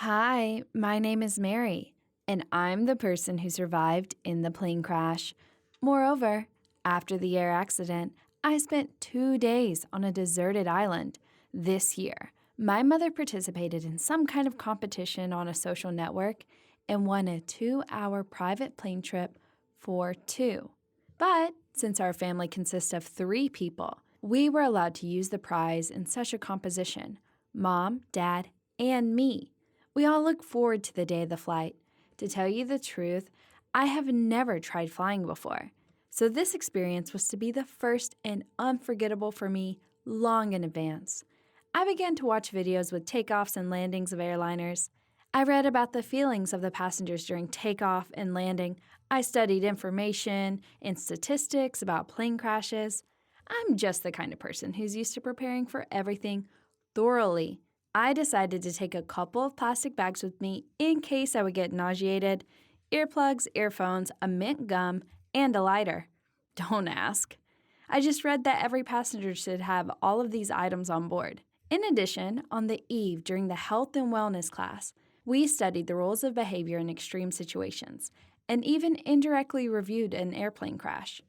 Hi, my name is Mary, and I'm the person who survived in the plane crash. Moreover, after the air accident, I spent 2 days on a deserted island. This year, my mother participated in some kind of competition on a social network and won a 2-hour private plane trip for two. But since our family consists of 3 people, we were allowed to use the prize in such a composition: mom, dad, and me. We all look forward to the day of the flight. To tell you the truth, I have never tried flying before, so this experience was to be the first and unforgettable for me long in advance. I began to watch videos with takeoffs and landings of airliners. I read about the feelings of the passengers during takeoff and landing. I studied information and statistics about plane crashes. I'm just the kind of person who's used to preparing for everything thoroughly. I decided to take a couple of plastic bags with me in case I would get nauseated: earplugs, earphones, a mint gum, and a lighter. Don't ask. I just read that every passenger should have all of these items on board. In addition, on the eve during the health and wellness class, we studied the rules of behavior in extreme situations and even indirectly reviewed an airplane crash.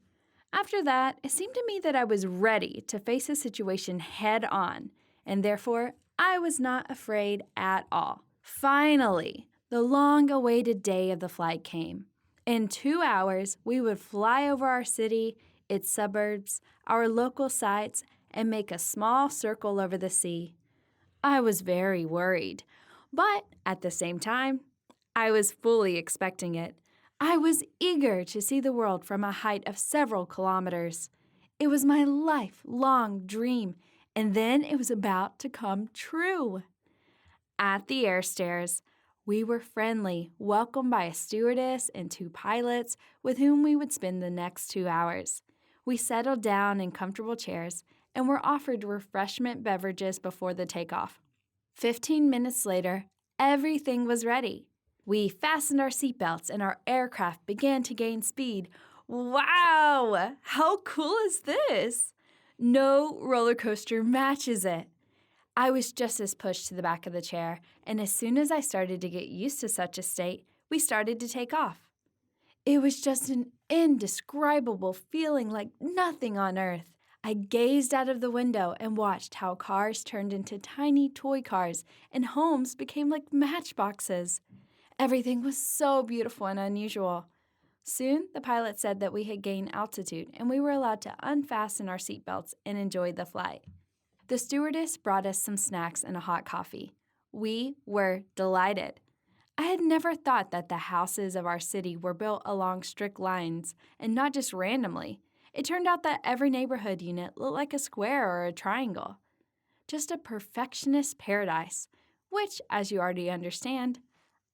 After that, it seemed to me that I was ready to face a situation head on, and therefore, I was not afraid at all. Finally, the long-awaited day of the flight came. In 2 hours, we would fly over our city, its suburbs, our local sites, and make a small circle over the sea. I was very worried, but at the same time, I was fully expecting it. I was eager to see the world from a height of several kilometers. It was my lifelong dream, and then it was about to come true. At the air stairs, we were friendly, welcomed by a stewardess and 2 pilots with whom we would spend the next 2 hours. We settled down in comfortable chairs and were offered refreshment beverages before the takeoff. 15 minutes later, everything was ready. We fastened our seatbelts and our aircraft began to gain speed. Wow! How cool is this? No roller coaster matches it. I was just as pushed to the back of the chair, and as soon as I started to get used to such a state, we started to take off. It was just an indescribable feeling like nothing on earth. I gazed out of the window and watched how cars turned into tiny toy cars and homes became like matchboxes. Everything was so beautiful and unusual. Soon, the pilot said that we had gained altitude and we were allowed to unfasten our seatbelts and enjoy the flight. The stewardess brought us some snacks and a hot coffee. We were delighted. I had never thought that the houses of our city were built along strict lines and not just randomly. It turned out that every neighborhood unit looked like a square or a triangle. Just a perfectionist paradise, which, as you already understand,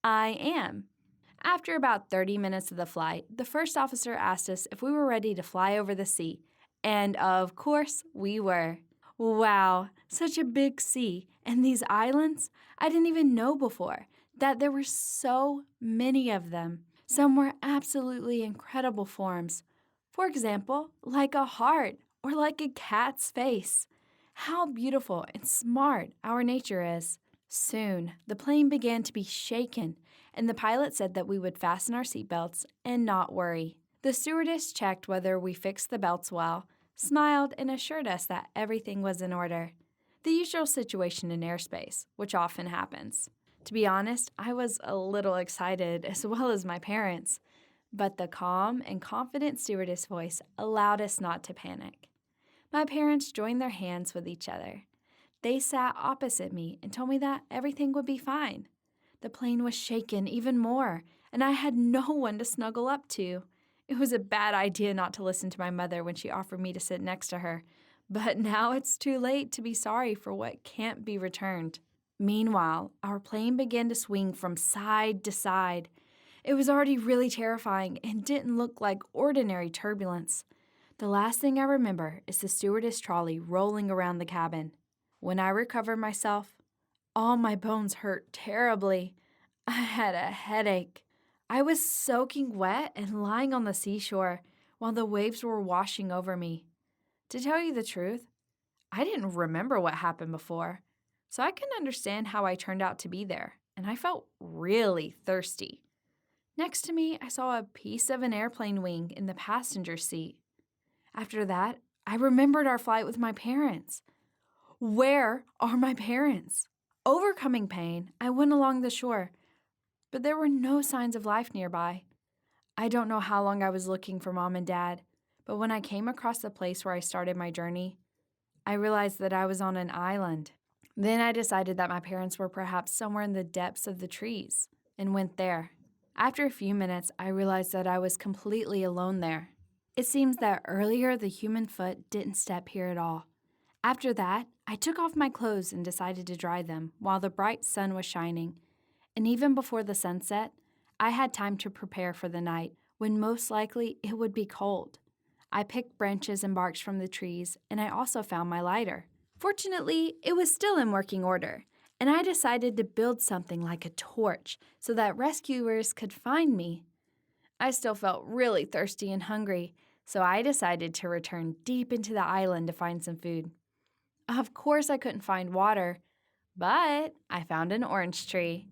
I am. After about 30 minutes of the flight, the first officer asked us if we were ready to fly over the sea, and of course we were. Wow, such a big sea, and these islands? I didn't even know before that there were so many of them. Some were absolutely incredible forms. For example, like a heart or like a cat's face. How beautiful and smart our nature is. Soon, the plane began to be shaken, and the pilot said that we would fasten our seatbelts and not worry. The stewardess checked whether we fixed the belts well, smiled, and assured us that everything was in order. The usual situation in airspace, which often happens. To be honest, I was a little excited, as well as my parents, but the calm and confident stewardess voice allowed us not to panic. My parents joined their hands with each other. They sat opposite me and told me that everything would be fine. The plane was shaken even more, and I had no one to snuggle up to. It was a bad idea not to listen to my mother when she offered me to sit next to her, but now it's too late to be sorry for what can't be returned. Meanwhile, our plane began to swing from side to side. It was already really terrifying and didn't look like ordinary turbulence. The last thing I remember is the stewardess trolley rolling around the cabin. When I recovered myself, all my bones hurt terribly. I had a headache. I was soaking wet and lying on the seashore while the waves were washing over me. To tell you the truth, I didn't remember what happened before, so I can understand how I turned out to be there. and I felt really thirsty. Next to me, I saw a piece of an airplane wing in the passenger seat. After that, I remembered our flight with my parents. Where are my parents? Overcoming pain, I went along the shore, but there were no signs of life nearby. I don't know how long I was looking for Mom and Dad, but when I came across the place where I started my journey, I realized that I was on an island. Then I decided that my parents were perhaps somewhere in the depths of the trees and went there. After a few minutes, I realized that I was completely alone there. It seems that earlier the human foot didn't step here at all. After that, I took off my clothes and decided to dry them while the bright sun was shining. And even before the sunset, I had time to prepare for the night, when most likely it would be cold. I picked branches and barks from the trees, and I also found my lighter. Fortunately, it was still in working order, and I decided to build something like a torch so that rescuers could find me. I still felt really thirsty and hungry, so I decided to return deep into the island to find some food. Of course, I couldn't find water, but I found an orange tree.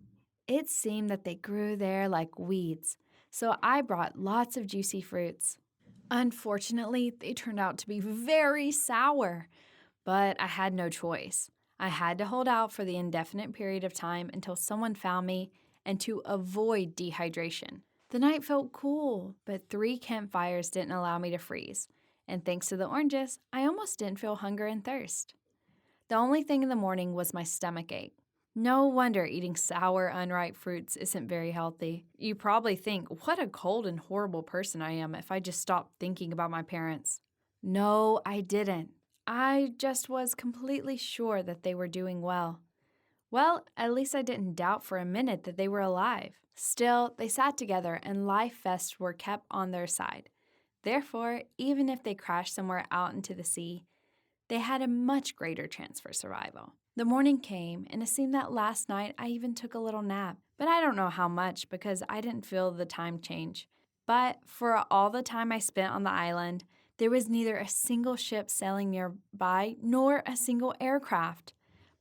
It seemed that they grew there like weeds, so I brought lots of juicy fruits. Unfortunately, they turned out to be very sour, but I had no choice. I had to hold out for the indefinite period of time until someone found me and to avoid dehydration. The night felt cool, but 3 campfires didn't allow me to freeze, and thanks to the oranges, I almost didn't feel hunger and thirst. The only thing in the morning was my stomach ache. No wonder eating sour, unripe fruits isn't very healthy. You probably think, what a cold and horrible person I am if I just stopped thinking about my parents. No, I didn't. I just was completely sure that they were doing well. Well, at least I didn't doubt for a minute that they were alive. Still, they sat together and life vests were kept on their side. Therefore, even if they crashed somewhere out into the sea, they had a much greater chance for survival. The morning came, and it seemed that last night I even took a little nap, but I don't know how much because I didn't feel the time change. But for all the time I spent on the island, there was neither a single ship sailing nearby nor a single aircraft.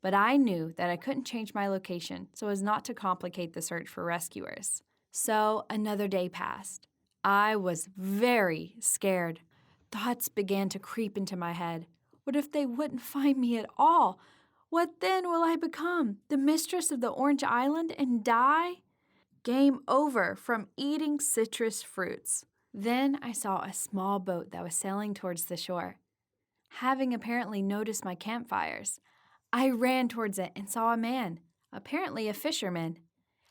But I knew that I couldn't change my location so as not to complicate the search for rescuers. So another day passed. I was very scared. Thoughts began to creep into my head. What if they wouldn't find me at all? What then will I become? The mistress of the Orange Island and die? Game over from eating citrus fruits. Then I saw a small boat that was sailing towards the shore. Having apparently noticed my campfires, I ran towards it and saw a man, apparently a fisherman.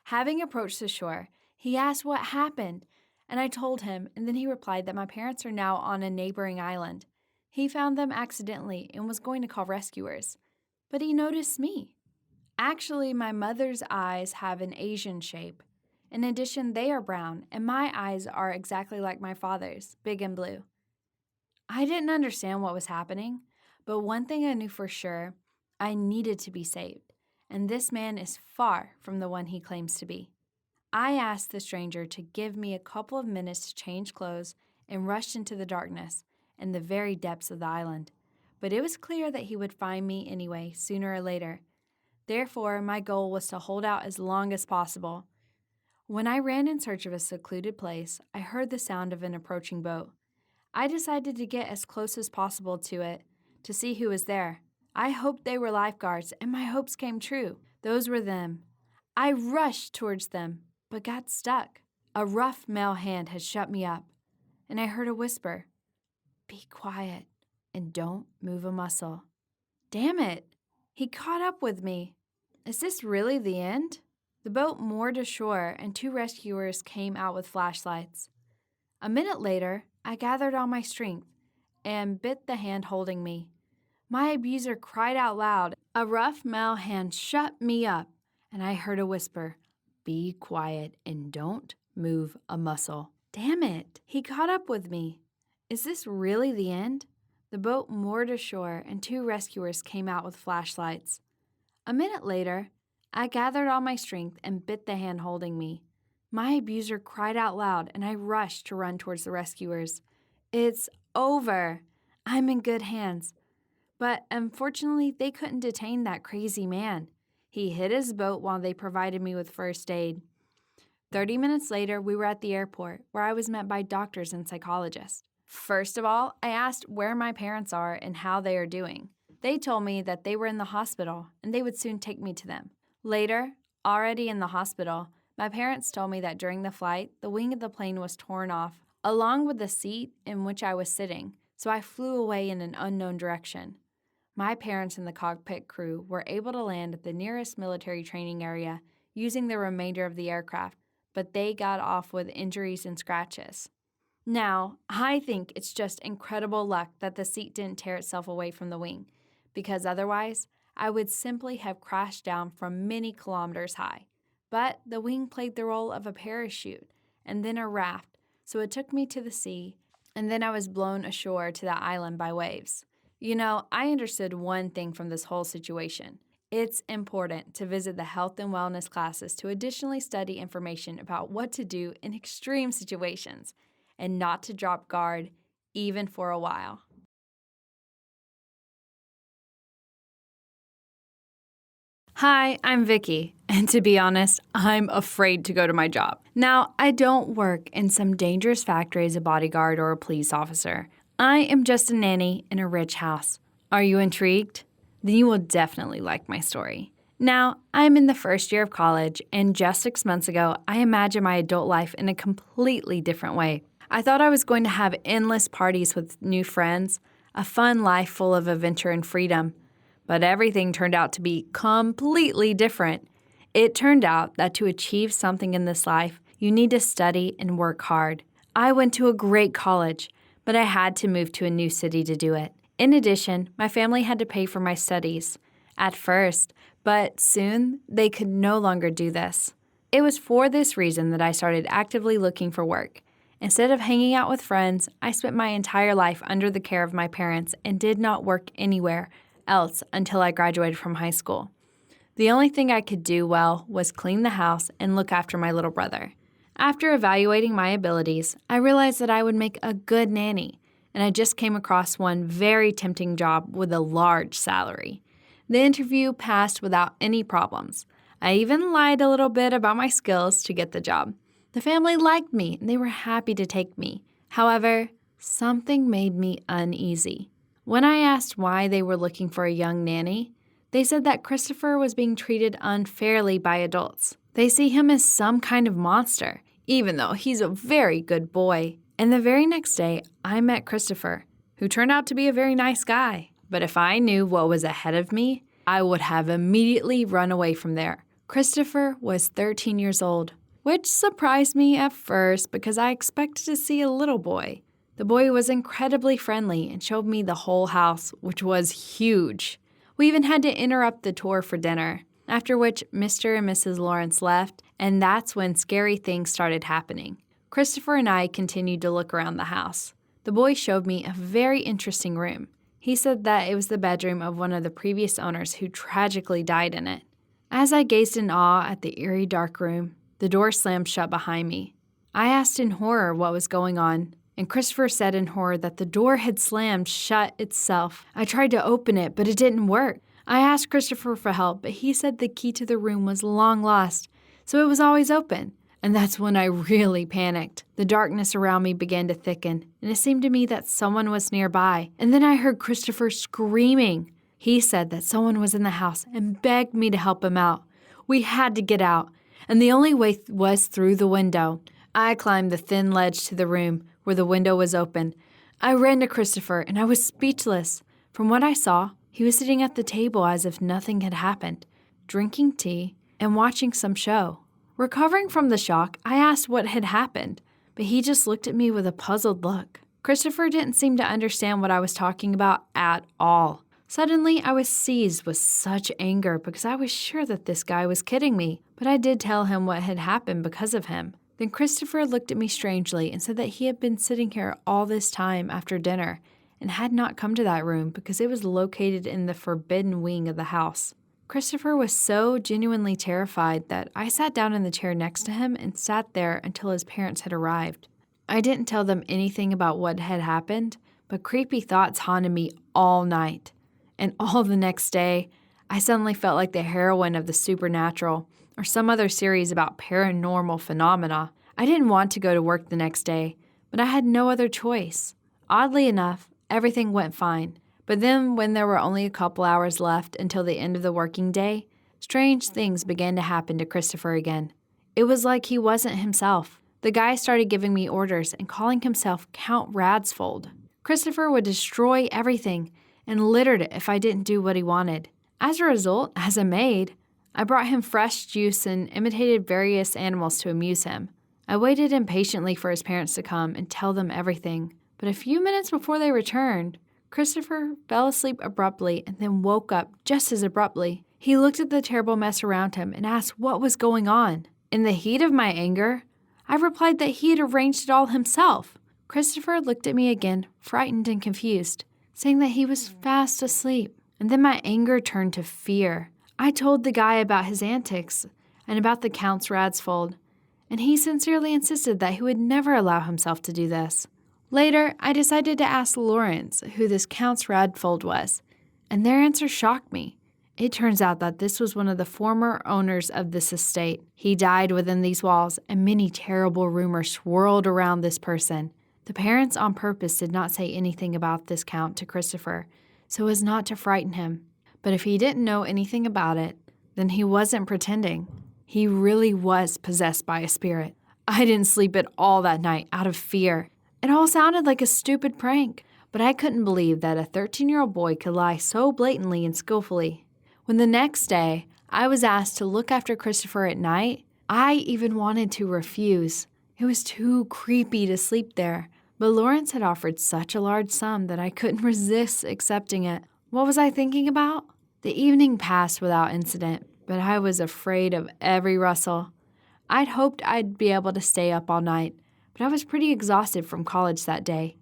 Having approached the shore, he asked what happened, and I told him, and then he replied that my parents are now on a neighboring island. He found them accidentally and was going to call rescuers, but he noticed me. Actually, my mother's eyes have an Asian shape. In addition, they are brown, and my eyes are exactly like my father's, big and blue. I didn't understand what was happening, but one thing I knew for sure, I needed to be saved, and this man is far from the one he claims to be. I asked the stranger to give me a couple of minutes to change clothes and rushed into the darkness in the very depths of the island. But it was clear that he would find me anyway, sooner or later. Therefore, my goal was to hold out as long as possible. When I ran in search of a secluded place, I heard the sound of an approaching boat. I decided to get as close as possible to it to see who was there. I hoped they were lifeguards, and my hopes came true. Those were them. I rushed towards them, but got stuck. A rough male hand had shut me up, and I heard a whisper, "Be quiet and don't move a muscle." Damn it! He caught up with me. Is this really the end? The boat moored ashore, and 2 rescuers came out with flashlights. A minute later, I gathered all my strength and bit the hand holding me. My abuser cried out loud. A rough male hand shut me up, and I heard a whisper, "Be quiet and don't move a muscle." Damn it! He caught up with me. Is this really the end? The boat moored ashore, and 2 rescuers came out with flashlights. A minute later, I gathered all my strength and bit the hand holding me. My abuser cried out loud, and I rushed to run towards the rescuers. It's over. I'm in good hands. But unfortunately, they couldn't detain that crazy man. He hit his boat while they provided me with first aid. 30 minutes later, we were at the airport, where I was met by doctors and psychologists. First of all, I asked where my parents are and how they are doing. They told me that they were in the hospital and they would soon take me to them. Later, already in the hospital, my parents told me that during the flight, the wing of the plane was torn off, along with the seat in which I was sitting, so I flew away in an unknown direction. My parents and the cockpit crew were able to land at the nearest military training area using the remainder of the aircraft, but they got off with injuries and scratches. Now, I think it's just incredible luck that the seat didn't tear itself away from the wing, because otherwise, I would simply have crashed down from many kilometers high. But the wing played the role of a parachute and then a raft, so it took me to the sea, and then I was blown ashore to the island by waves. You know, I understood one thing from this whole situation. It's important to visit the health and wellness classes to additionally study information about what to do in extreme situations and not to drop guard even for a while. Hi, I'm Vicky, and to be honest, I'm afraid to go to my job. Now, I don't work in some dangerous factory as a bodyguard or a police officer. I am just a nanny in a rich house. Are you intrigued? Then you will definitely like my story. Now, I'm in the first year of college, and just 6 months ago, I imagined my adult life in a completely different way. I thought I was going to have endless parties with new friends, a fun life full of adventure and freedom. But everything turned out to be completely different. It turned out that to achieve something in this life, you need to study and work hard. I went to a great college, but I had to move to a new city to do it. In addition, my family had to pay for my studies. At first, but soon they could no longer do this. It was for this reason that I started actively looking for work. Instead of hanging out with friends, I spent my entire life under the care of my parents and did not work anywhere else until I graduated from high school. The only thing I could do well was clean the house and look after my little brother. After evaluating my abilities, I realized that I would make a good nanny, and I just came across one very tempting job with a large salary. The interview passed without any problems. I even lied a little bit about my skills to get the job. The family liked me, and they were happy to take me. However, something made me uneasy. When I asked why they were looking for a young nanny, they said that Christopher was being treated unfairly by adults. They see him as some kind of monster, even though he's a very good boy. And the very next day, I met Christopher, who turned out to be a very nice guy. But if I knew what was ahead of me, I would have immediately run away from there. Christopher was 13 years old, which surprised me at first because I expected to see a little boy. The boy was incredibly friendly and showed me the whole house, which was huge. We even had to interrupt the tour for dinner, after which Mr. and Mrs. Lawrence left, and that's when scary things started happening. Christopher and I continued to look around the house. The boy showed me a very interesting room. He said that it was the bedroom of one of the previous owners who tragically died in it. As I gazed in awe at the eerie dark room, the door slammed shut behind me. I asked in horror what was going on, and Christopher said in horror that the door had slammed shut itself. I tried to open it, but it didn't work. I asked Christopher for help, but he said the key to the room was long lost, so it was always open. And that's when I really panicked. The darkness around me began to thicken, and it seemed to me that someone was nearby. And then I heard Christopher screaming. He said that someone was in the house and begged me to help him out. We had to get out, and the only way was through the window. I climbed the thin ledge to the room where the window was open. I ran to Christopher, and I was speechless. From what I saw, he was sitting at the table as if nothing had happened, drinking tea and watching some show. Recovering from the shock, I asked what had happened, but he just looked at me with a puzzled look. Christopher didn't seem to understand what I was talking about at all. Suddenly, I was seized with such anger because I was sure that this guy was kidding me, but I did tell him what had happened because of him. Then Christopher looked at me strangely and said that he had been sitting here all this time after dinner and had not come to that room because it was located in the forbidden wing of the house. Christopher was so genuinely terrified that I sat down in the chair next to him and sat there until his parents had arrived. I didn't tell them anything about what had happened, but creepy thoughts haunted me all night. And all the next day, I suddenly felt like the heroine of the supernatural or some other series about paranormal phenomena. I didn't want to go to work the next day, but I had no other choice. Oddly enough, everything went fine. But then, when there were only a couple hours left until the end of the working day, strange things began to happen to Christopher again. It was like he wasn't himself. The guy started giving me orders and calling himself Count Radsfold. Christopher would destroy everything and littered it if I didn't do what he wanted. As a result, as a maid, I brought him fresh juice and imitated various animals to amuse him. I waited impatiently for his parents to come and tell them everything, but a few minutes before they returned, Christopher fell asleep abruptly and then woke up just as abruptly. He looked at the terrible mess around him and asked what was going on. In the heat of my anger, I replied that he had arranged it all himself. Christopher looked at me again, frightened and confused, saying that he was fast asleep. And then my anger turned to fear. I told the guy about his antics and about the Count's Radsfold, and he sincerely insisted that he would never allow himself to do this. Later, I decided to ask Lawrence who this Count's Radsfold was, and their answer shocked me. It turns out that this was one of the former owners of this estate. He died within these walls, and many terrible rumors swirled around this person. The parents on purpose did not say anything about this Count to Christopher, so as not to frighten him. But if he didn't know anything about it, then he wasn't pretending. He really was possessed by a spirit. I didn't sleep at all that night out of fear. It all sounded like a stupid prank, but I couldn't believe that a 13-year-old boy could lie so blatantly and skillfully. When the next day I was asked to look after Christopher at night, I even wanted to refuse. It was too creepy to sleep there, but Lawrence had offered such a large sum that I couldn't resist accepting it. What was I thinking about? The evening passed without incident, but I was afraid of every rustle. I'd hoped I'd be able to stay up all night, but I was pretty exhausted from college that day.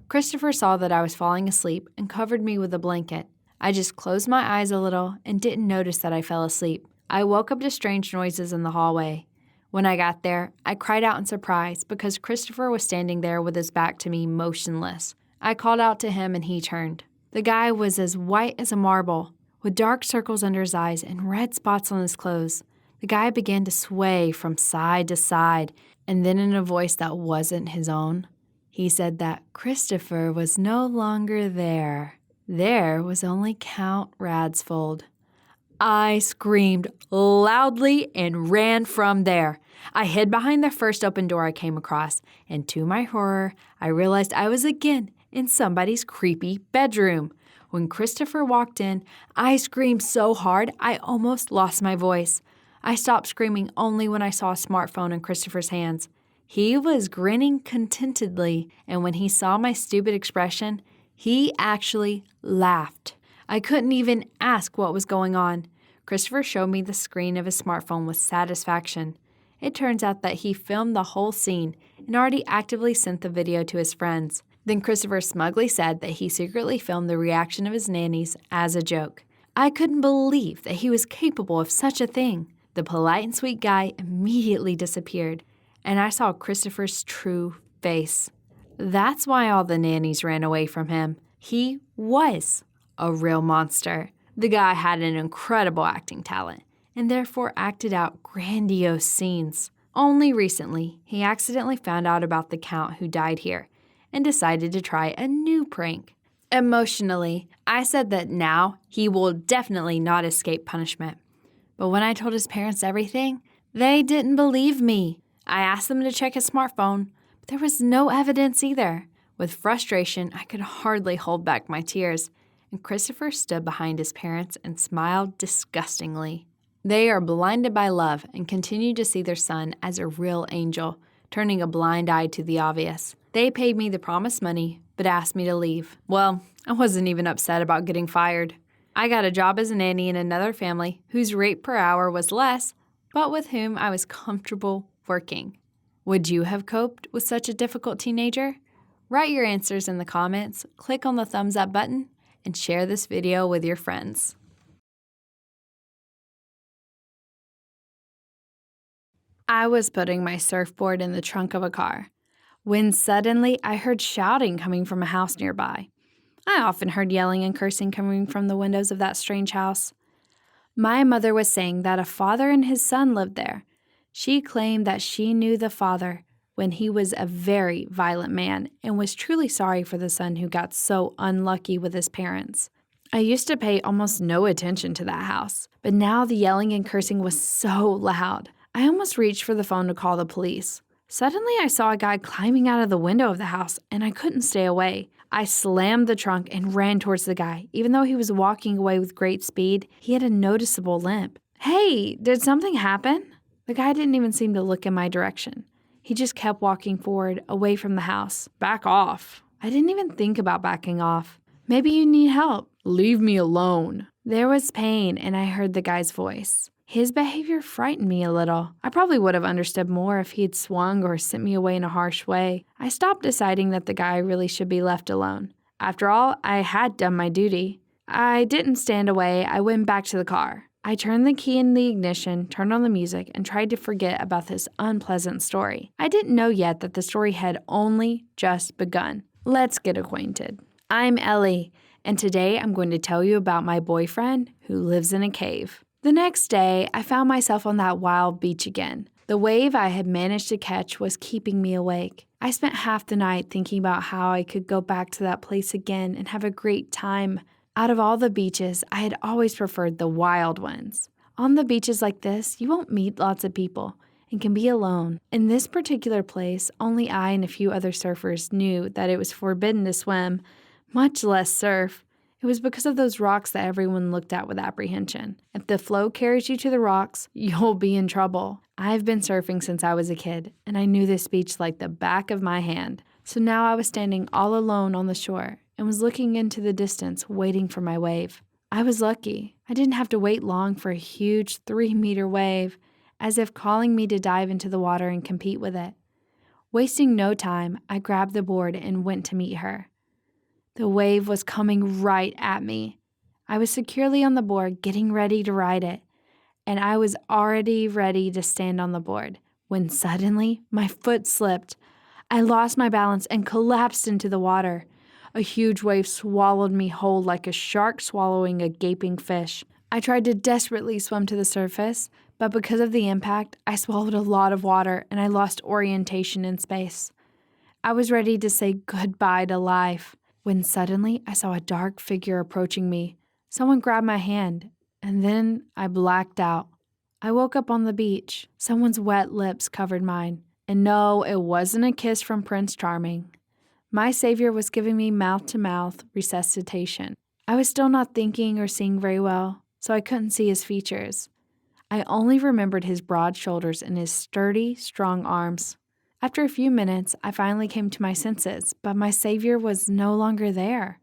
Christopher saw that I was falling asleep and covered me with a blanket. I just closed my eyes a little and didn't notice that I fell asleep. I woke up to strange noises in the hallway. When I got there, I cried out in surprise because Christopher was standing there with his back to me, motionless. I called out to him and he turned. The guy was as white as a marble, with dark circles under his eyes and red spots on his clothes. The guy began to sway from side to side, and then in a voice that wasn't his own, he said that Christopher was no longer there. There was only Count Radsfold. I screamed loudly and ran from there. I hid behind the first open door I came across, and to my horror, I realized I was again in somebody's creepy bedroom. When Christopher walked in, I screamed so hard I almost lost my voice. I stopped screaming only when I saw a smartphone in Christopher's hands. He was grinning contentedly, and when he saw my stupid expression, he actually laughed. I couldn't even ask what was going on. Christopher showed me the screen of his smartphone with satisfaction. It turns out that he filmed the whole scene and already actively sent the video to his friends. Then Christopher smugly said that he secretly filmed the reaction of his nannies as a joke. I couldn't believe that he was capable of such a thing. The polite and sweet guy immediately disappeared, and I saw Christopher's true face. That's why all the nannies ran away from him. He was a real monster. The guy had an incredible acting talent, and therefore acted out grandiose scenes. Only recently, he accidentally found out about the Count who died here, and decided to try a new prank. Emotionally, I said that now he will definitely not escape punishment. But when I told his parents everything, they didn't believe me. I asked them to check his smartphone, but there was no evidence either. With frustration, I could hardly hold back my tears, and Christopher stood behind his parents and smiled disgustingly. They are blinded by love and continue to see their son as a real angel, turning a blind eye to the obvious. They paid me the promised money, but asked me to leave. Well, I wasn't even upset about getting fired. I got a job as a nanny in another family whose rate per hour was less, but with whom I was comfortable working. Would you have coped with such a difficult teenager? Write your answers in the comments, click on the thumbs up button, and share this video with your friends. I was putting my surfboard in the trunk of a car when suddenly I heard shouting coming from a house nearby. I often heard yelling and cursing coming from the windows of that strange house. My mother was saying that a father and his son lived there. She claimed that she knew the father when he was a very violent man and was truly sorry for the son who got so unlucky with his parents. I used to pay almost no attention to that house, but now the yelling and cursing was so loud. I almost reached for the phone to call the police. Suddenly, I saw a guy climbing out of the window of the house, and I couldn't stay away. I slammed the trunk and ran towards the guy. Even though he was walking away with great speed, he had a noticeable limp. "Hey, did something happen?" The guy didn't even seem to look in my direction. He just kept walking forward, away from the house. "Back off." I didn't even think about backing off. "Maybe you need help." "Leave me alone." There was pain, and I heard the guy's voice. His behavior frightened me a little. I probably would have understood more if he'd swung or sent me away in a harsh way. I stopped deciding that the guy really should be left alone. After all, I had done my duty. I didn't stand away. I went back to the car. I turned the key in the ignition, turned on the music, and tried to forget about this unpleasant story. I didn't know yet that the story had only just begun. Let's get acquainted. I'm Ellie, and today I'm going to tell you about my boyfriend who lives in a cave. The next day, I found myself on that wild beach again. The wave I had managed to catch was keeping me awake. I spent half the night thinking about how I could go back to that place again and have a great time. Out of all the beaches, I had always preferred the wild ones. On the beaches like this, you won't meet lots of people and can be alone. In this particular place, only I and a few other surfers knew that it was forbidden to swim, much less surf. It was because of those rocks that everyone looked at with apprehension. If the flow carries you to the rocks, you'll be in trouble. I've been surfing since I was a kid, and I knew this beach like the back of my hand. So now I was standing all alone on the shore and was looking into the distance, waiting for my wave. I was lucky. I didn't have to wait long for a huge 3-meter wave, as if calling me to dive into the water and compete with it. Wasting no time, I grabbed the board and went to meet her. The wave was coming right at me. I was securely on the board, getting ready to ride it, and I was already ready to stand on the board when suddenly my foot slipped. I lost my balance and collapsed into the water. A huge wave swallowed me whole like a shark swallowing a gaping fish. I tried to desperately swim to the surface, but because of the impact, I swallowed a lot of water and I lost orientation in space. I was ready to say goodbye to life when suddenly I saw a dark figure approaching me. Someone grabbed my hand, and then I blacked out. I woke up on the beach. Someone's wet lips covered mine. And no, it wasn't a kiss from Prince Charming. My savior was giving me mouth-to-mouth resuscitation. I was still not thinking or seeing very well, so I couldn't see his features. I only remembered his broad shoulders and his sturdy, strong arms. After a few minutes, I finally came to my senses, but my savior was no longer there.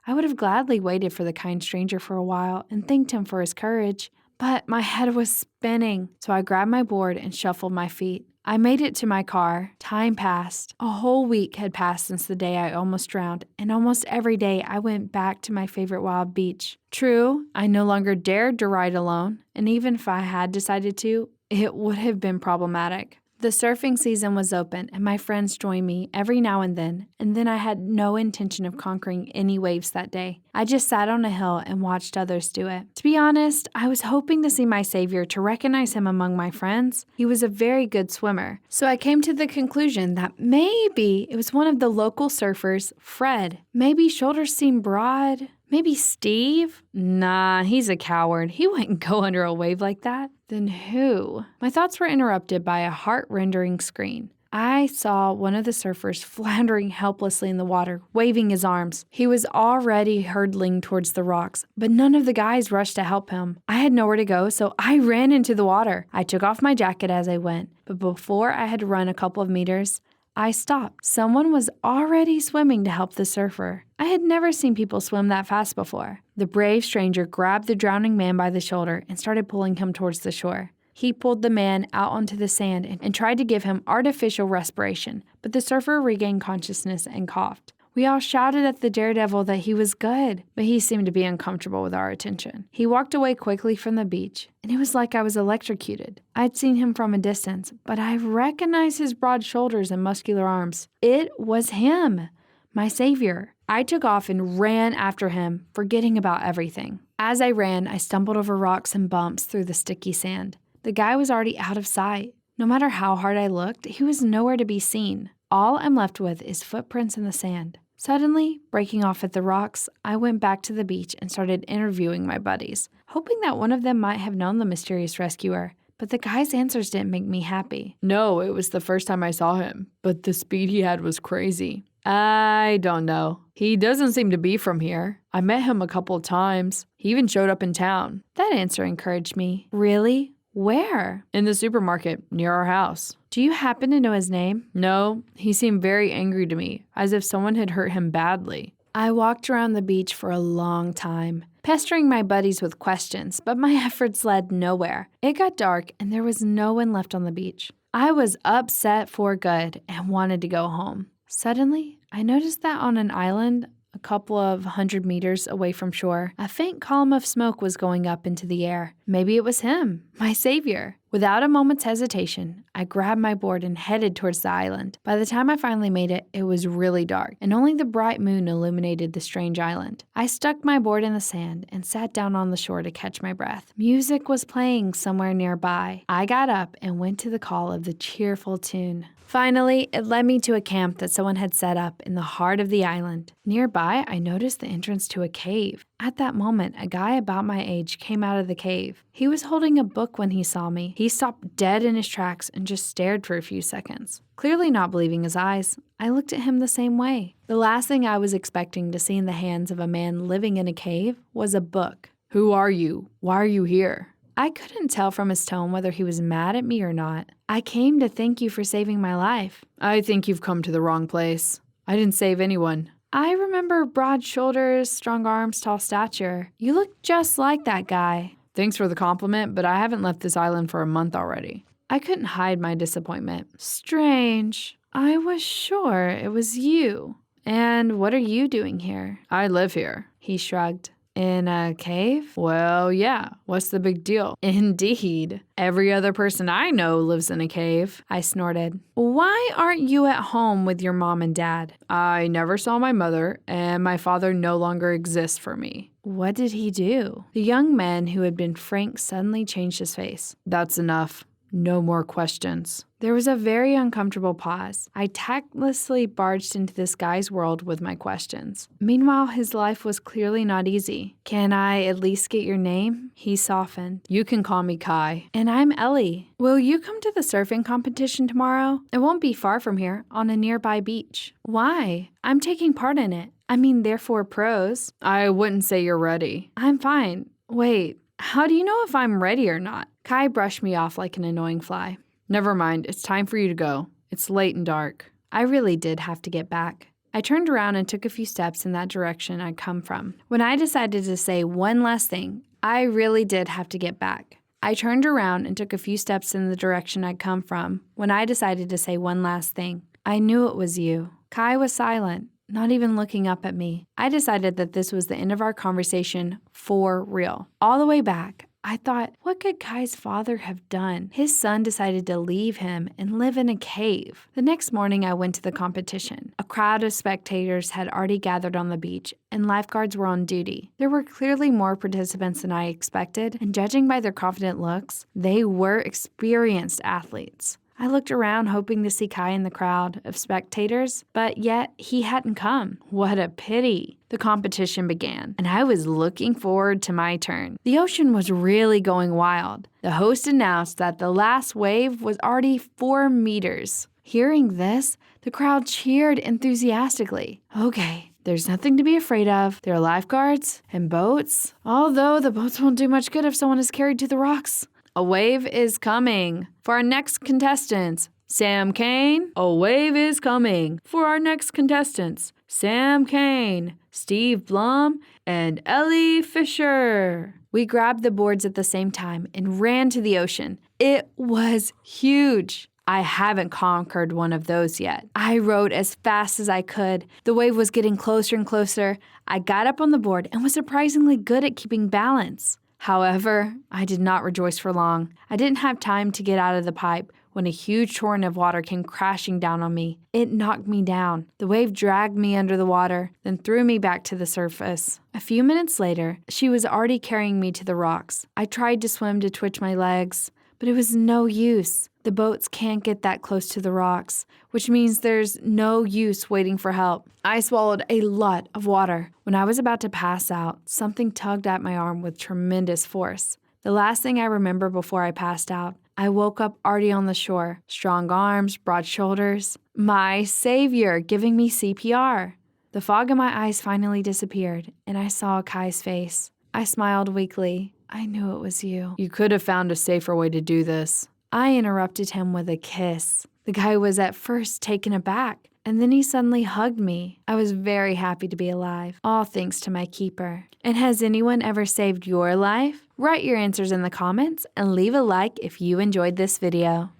I would have gladly waited for the kind stranger for a while and thanked him for his courage, but my head was spinning, so I grabbed my board and shuffled my feet. I made it to my car. Time passed. A whole week had passed since the day I almost drowned, and almost every day I went back to my favorite wild beach. True, I no longer dared to ride alone, and even if I had decided to, it would have been problematic. The surfing season was open, and my friends joined me every now and then I had no intention of conquering any waves that day. I just sat on a hill and watched others do it. To be honest, I was hoping to see my savior, to recognize him among my friends. He was a very good swimmer, so I came to the conclusion that maybe it was one of the local surfers, Fred. Maybe shoulders seemed broad. Maybe Steve? Nah, he's a coward. He wouldn't go under a wave like that. Then who? My thoughts were interrupted by a heart-rending scream. I saw one of the surfers floundering helplessly in the water, waving his arms. He was already hurtling towards the rocks, but none of the guys rushed to help him. I had nowhere to go, so I ran into the water. I took off my jacket as I went, but before I had run a couple of meters, I stopped. Someone was already swimming to help the surfer. I had never seen people swim that fast before. The brave stranger grabbed the drowning man by the shoulder and started pulling him towards the shore. He pulled the man out onto the sand and tried to give him artificial respiration, but the surfer regained consciousness and coughed. We all shouted at the daredevil that he was good, but he seemed to be uncomfortable with our attention. He walked away quickly from the beach, and it was like I was electrocuted. I'd seen him from a distance, but I recognized his broad shoulders and muscular arms. It was him, my savior. I took off and ran after him, forgetting about everything. As I ran, I stumbled over rocks and bumps through the sticky sand. The guy was already out of sight. No matter how hard I looked, he was nowhere to be seen. All I'm left with is footprints in the sand. Suddenly, breaking off at the rocks, I went back to the beach and started interviewing my buddies, hoping that one of them might have known the mysterious rescuer. But the guy's answers didn't make me happy. No, it was the first time I saw him, but the speed he had was crazy. I don't know. He doesn't seem to be from here. I met him a couple of times. He even showed up in town. That answer encouraged me. Really? Where? In the supermarket near our house. Do you happen to know his name? No, he seemed very angry to me, as if someone had hurt him badly. I walked around the beach for a long time, pestering my buddies with questions, but my efforts led nowhere. It got dark and there was no one left on the beach. I was upset for good and wanted to go home. Suddenly, I noticed that on an island, a couple of 100 meters away from shore, a faint column of smoke was going up into the air. Maybe it was him, my savior. Without a moment's hesitation, I grabbed my board and headed towards the island. By the time I finally made it, it was really dark, and only the bright moon illuminated the strange island. I stuck my board in the sand and sat down on the shore to catch my breath. Music was playing somewhere nearby. I got up and went to the call of the cheerful tune. Finally, it led me to a camp that someone had set up in the heart of the island. Nearby, I noticed the entrance to a cave. At that moment, a guy about my age came out of the cave. He was holding a book when he saw me. He stopped dead in his tracks and just stared for a few seconds. Clearly not believing his eyes, I looked at him the same way. The last thing I was expecting to see in the hands of a man living in a cave was a book. Who are you? Why are you here? I couldn't tell from his tone whether he was mad at me or not. I came to thank you for saving my life. I think you've come to the wrong place. I didn't save anyone. I remember broad shoulders, strong arms, tall stature. You look just like that guy. Thanks for the compliment, but I haven't left this island for a month already. I couldn't hide my disappointment. Strange. I was sure it was you. And what are you doing here? I live here. He shrugged. In a cave? Well, yeah. What's the big deal? Indeed. Every other person I know lives in a cave. I snorted. Why aren't you at home with your mom and dad? I never saw my mother, and my father no longer exists for me. What did he do? The young man who had been frank suddenly changed his face. That's enough. No more questions. There was a very uncomfortable pause. I tactlessly barged into this guy's world with my questions. Meanwhile, his life was clearly not easy. Can I at least get your name? He softened. You can call me Kai. And I'm Ellie. Will you come to the surfing competition tomorrow? It won't be far from here, on a nearby beach. Why? I'm taking part in it. I mean, they're for pros. I wouldn't say you're ready. I'm fine. Wait, how do you know if I'm ready or not? Kai brushed me off like an annoying fly. Never mind, it's time for you to go. It's late and dark. I really did have to get back. I turned around and took a few steps in that direction I'd come from. When I decided to say one last thing, I really did have to get back. I turned around and took a few steps in the direction I'd come from when I decided to say one last thing. I knew it was you. Kai was silent, not even looking up at me. I decided that this was the end of our conversation for real. All the way back, I thought, what could Kai's father have done? His son decided to leave him and live in a cave. The next morning, I went to the competition. A crowd of spectators had already gathered on the beach, and lifeguards were on duty. There were clearly more participants than I expected, and judging by their confident looks, they were experienced athletes. I looked around hoping to see Kai in the crowd of spectators, but yet he hadn't come. What a pity. The competition began, and I was looking forward to my turn. The ocean was really going wild. The host announced that the last wave was already 4 meters. Hearing this, the crowd cheered enthusiastically. Okay, there's nothing to be afraid of. There are lifeguards and boats, although the boats won't do much good if someone is carried to the rocks. A wave is coming. For our next contestants, Sam Kane. A wave is coming. For our next contestants, Sam Kane, Steve Blum, and Ellie Fisher. We grabbed the boards at the same time and ran to the ocean. It was huge. I haven't conquered one of those yet. I rowed as fast as I could. The wave was getting closer and closer. I got up on the board and was surprisingly good at keeping balance. However, I did not rejoice for long. I didn't have time to get out of the pipe when a huge torrent of water came crashing down on me. It knocked me down. The wave dragged me under the water, then threw me back to the surface. A few minutes later, she was already carrying me to the rocks. I tried to swim to twitch my legs, but it was no use. The boats can't get that close to the rocks, which means there's no use waiting for help. I swallowed a lot of water. When I was about to pass out, something tugged at my arm with tremendous force. The last thing I remember before I passed out, I woke up already on the shore. Strong arms, broad shoulders. My savior giving me CPR. The fog in my eyes finally disappeared, and I saw Kai's face. I smiled weakly. I knew it was you. You could have found a safer way to do this. I interrupted him with a kiss. The guy was at first taken aback, and then he suddenly hugged me. I was very happy to be alive, all thanks to my keeper. And has anyone ever saved your life? Write your answers in the comments and leave a like if you enjoyed this video.